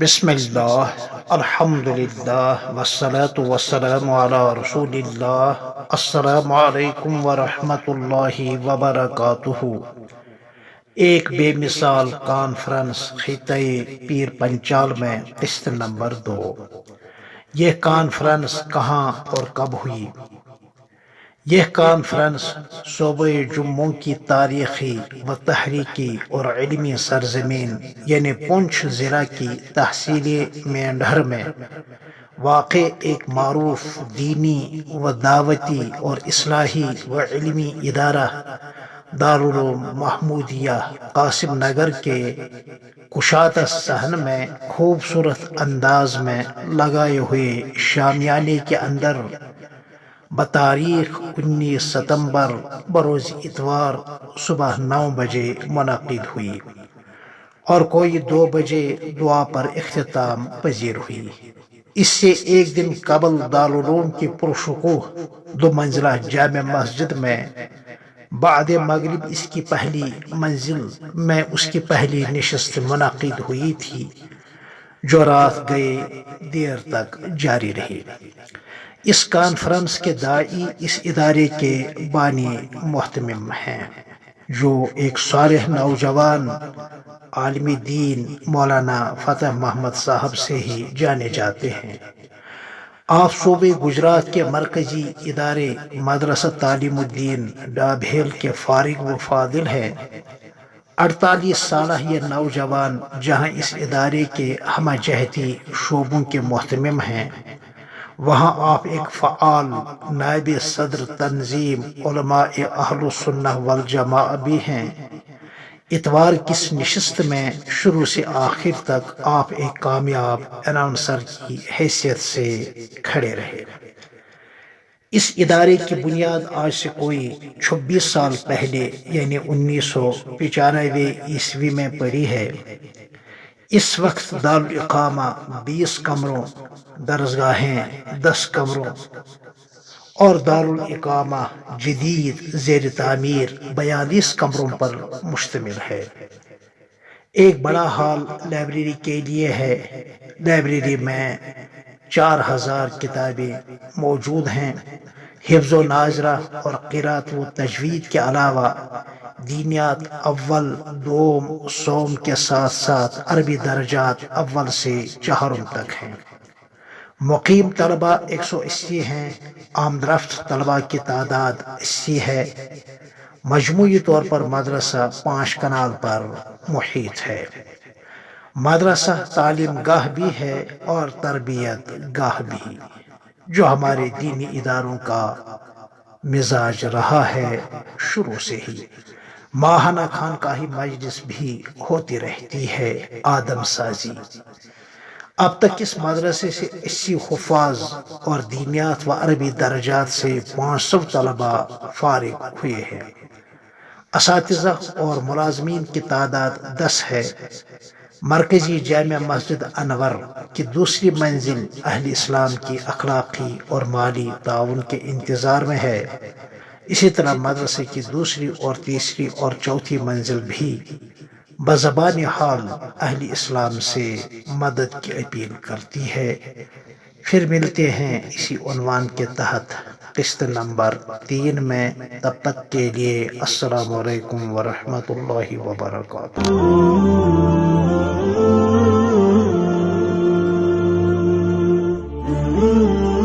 بسم اللہ الحمد للہ والصلاة والسلام علی رسول اللہ۔ السلام علیکم ورحمۃ اللہ وبرکاتہ۔ ایک بے مثال کانفرنس خطۂ پیر پنچال میں قسط نمبر 2۔ یہ کانفرنس کہاں اور کب ہوئی؟ یہ کانفرنس صوبہ جموں کی تاریخی و تحریکی اور علمی سرزمین یعنی پونچھ ضلع کی تحصیل مینڈھر میں واقع ایک معروف دینی و دعوتی اور اصلاحی و علمی ادارہ دارالعلوم محمودیہ قاسم نگر کے کشادہ صحن میں خوبصورت انداز میں لگائے ہوئے شامیانے کے اندر بتاریخ 19 ستمبر بروز اتوار صبح 9 بجے منعقد ہوئی اور کوئی 2 بجے دعا پر اختتام پذیر ہوئی۔ اس سے ایک دن قبل دارالعلوم کی پرشکوہ 2 منزلہ جامع مسجد میں بعد مغرب اس کی پہلی منزل میں اس کی پہلی نشست منعقد ہوئی تھی جو رات گئے دیر تک جاری رہی۔ اس کانفرنس کے داعی اس ادارے کے بانی محتمم ہیں جو ایک صالح نوجوان عالم دین مولانا فتح محمد صاحب سے ہی جانے جاتے ہیں۔ آپ صوبے گجرات کے مرکزی ادارے مدرسہ تعلیم الدین ڈابھیل کے فارغ و فاضل ہیں۔ 48 سالہ یہ نوجوان جہاں اس ادارے کے ہمہ جہتی شعبوں کے محتمم ہیں، وہاں آپ ایک فعال نائب صدر تنظیم علماء اہل السنہ والجماعہ بھی ہیں۔ اتوار کی اس نشست میں شروع سے آخر تک آپ ایک کامیاب اناؤنسر کی حیثیت سے کھڑے رہے۔ اس ادارے کی بنیاد آج سے کوئی 26 سال پہلے یعنی 1995 عیسوی میں پڑی ہے۔ اس وقت دارالاقامہ 20 کمروں، درسگاہیں 10 کمروں اور دارالاقامہ جدید زیر تعمیر 42 کمروں پر مشتمل ہے۔ ایک بڑا ہال لائبریری کے لیے ہے۔ لائبریری میں 4000 کتابیں موجود ہیں۔ حفظ و ناظرہ اور قرأت و تجوید کے علاوہ دینیات اول، دوم، سوم کے ساتھ ساتھ عربی درجات اول سے 4 تک ہیں۔ مقیم طلبہ 180 ہیں۔ آمدرفت طلبہ کی تعداد 80 ہے۔ مجموعی طور پر مدرسہ 5 کنال پر محیط ہے۔ مدرسہ تعلیم گاہ بھی ہے اور تربیت گاہ بھی، جو ہمارے دینی اداروں کا مزاج رہا ہے شروع سے ہی۔ ماہانہ خانقاہی مجلس بھی ہوتی رہتی ہے۔ آدم سازی۔ اب تک اس مدرسے سے 80 حفاظ اور دینیات و عربی درجات سے 500 طلبہ فارغ ہوئے ہیں۔ اساتذہ اور ملازمین کی تعداد 10 ہے۔ مرکزی جامع مسجد انور کی دوسری منزل اہل اسلام کی اخلاقی اور مالی تعاون کے انتظار میں ہے۔ اسی طرح مدرسے کی دوسری اور تیسری اور چوتھی منزل بھی بزبان حال اہل اسلام سے مدد کی اپیل کرتی ہے۔ پھر ملتے ہیں اسی عنوان کے تحت قسط نمبر 3 میں۔ تب تک کے لیے السلام علیکم ورحمۃ اللہ وبرکاتہ۔